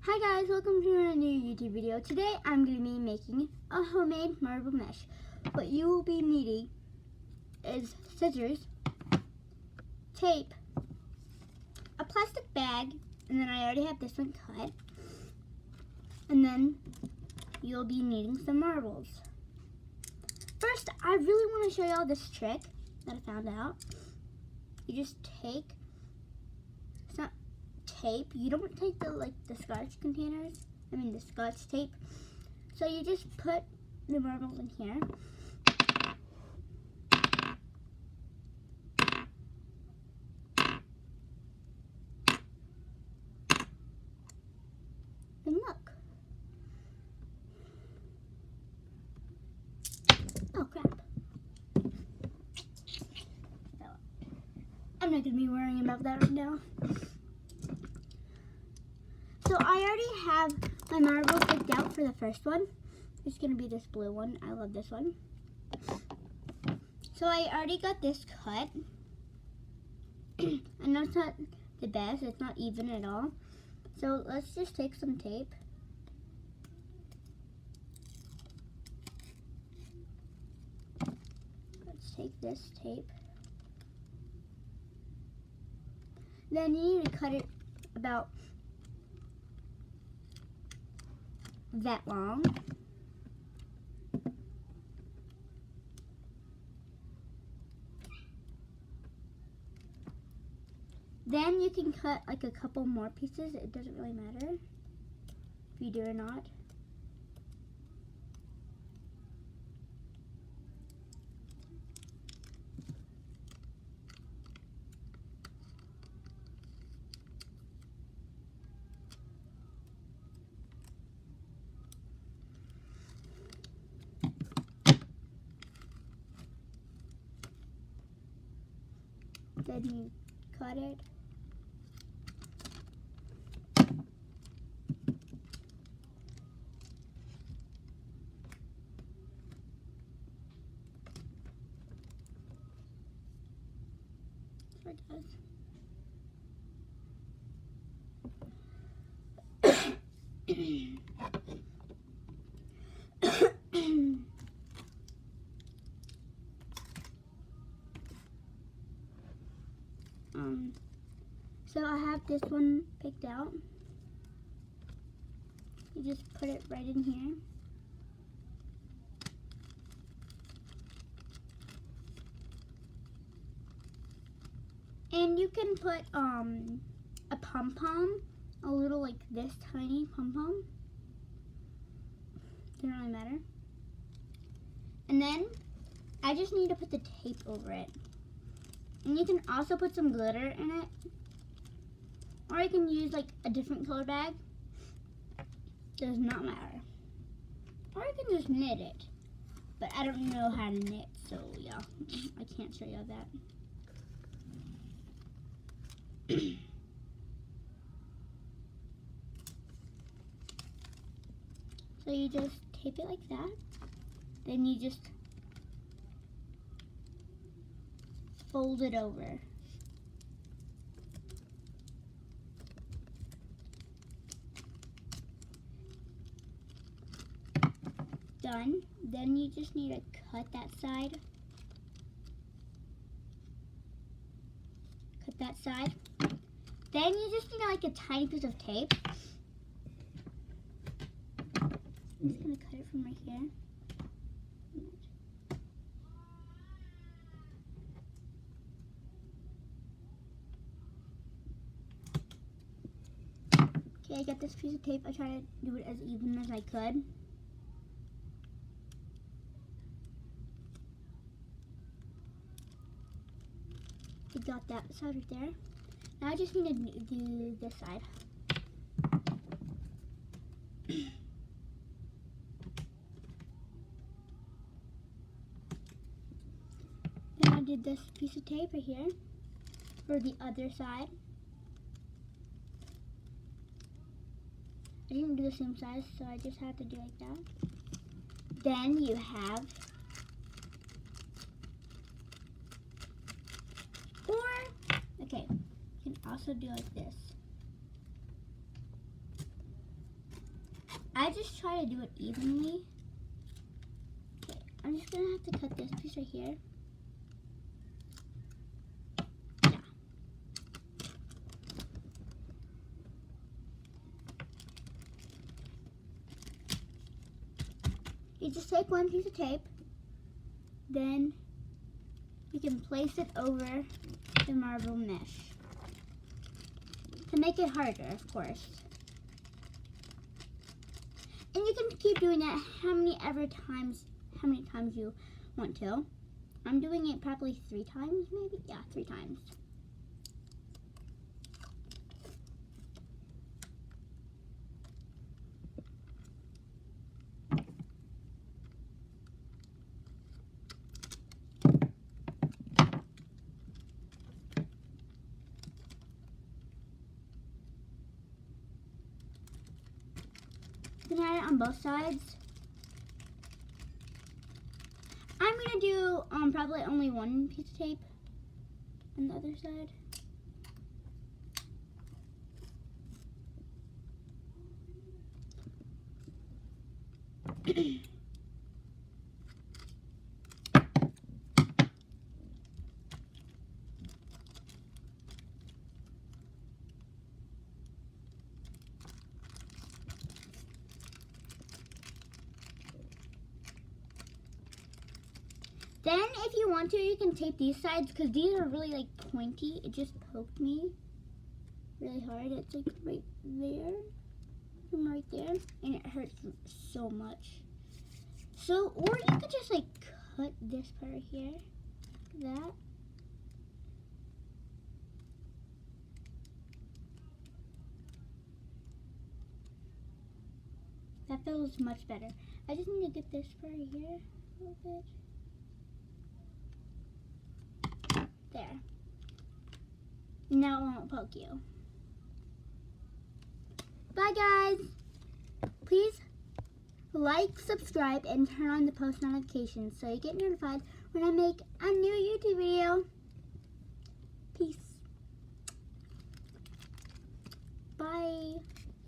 Hi guys, welcome to a new YouTube video. Today I'm going to be making a homemade marble mesh. What you will be needing is scissors, tape, a plastic bag, and then I already have this one cut. And then you'll be needing some marbles. First, I really want to show y'all this trick that I found out. You just take some tape. You don't take the scotch containers. The scotch tape. So you just put the marbles in here. And look. Oh crap. I'm not gonna be worrying about that right now. So I already have my marbles picked out for the first one. It's gonna be this blue one. I love this one. So I already got this cut. I know it's not the best. It's not even at all. So let's just take some tape. Let's take this tape. Then you need to cut it about that long. Then you can cut like a couple more pieces. It doesn't really matter if you do or not. Then you cut it. Sorry guys. So I have this one picked out. You just put it right in here. And you can put a pom-pom, a little like this tiny pom-pom. Doesn't really matter. And then I just need to put the tape over it. And you can also put some glitter in it. Or you can use like a different color bag. Does not matter. Or you can just knit it. But I don't know how to knit, so yeah, I can't show you that. So you just tape it like that. Then you just fold it over. Done. Then you just need to cut that side. Cut that side. Then you just need like a tiny piece of tape. I'm just gonna cut it from right here. Okay, I got this piece of tape. I tried to do it as even as I could. I got that side right there. Now I just need to do this side. Then I did this piece of tape right here for the other side. I didn't do the same size, so I just have to do like that. Then you have, okay, you can also do like this. I just try to do it evenly. Okay, I'm just gonna have to cut this piece right here. Yeah. You just take one piece of tape, then you can place it over the marble mesh to make it harder, of course. And you can keep doing that how many times you want to. I'm doing it probably 3 times, maybe? Yeah, 3 times. You can add it on both sides. I'm gonna do probably only one piece of tape on the other side. Then, if you want to, you can tape these sides because these are really like pointy. It just poked me really hard. It's like right there, from right there, and it hurts so much. So, or you could just like cut this part right here, like that. That feels much better. I just need to get this part right here a little bit. There. Now it won't poke you. Bye guys. Please like, subscribe, and turn on the post notifications so you get notified when I make a new YouTube video. Peace. Bye.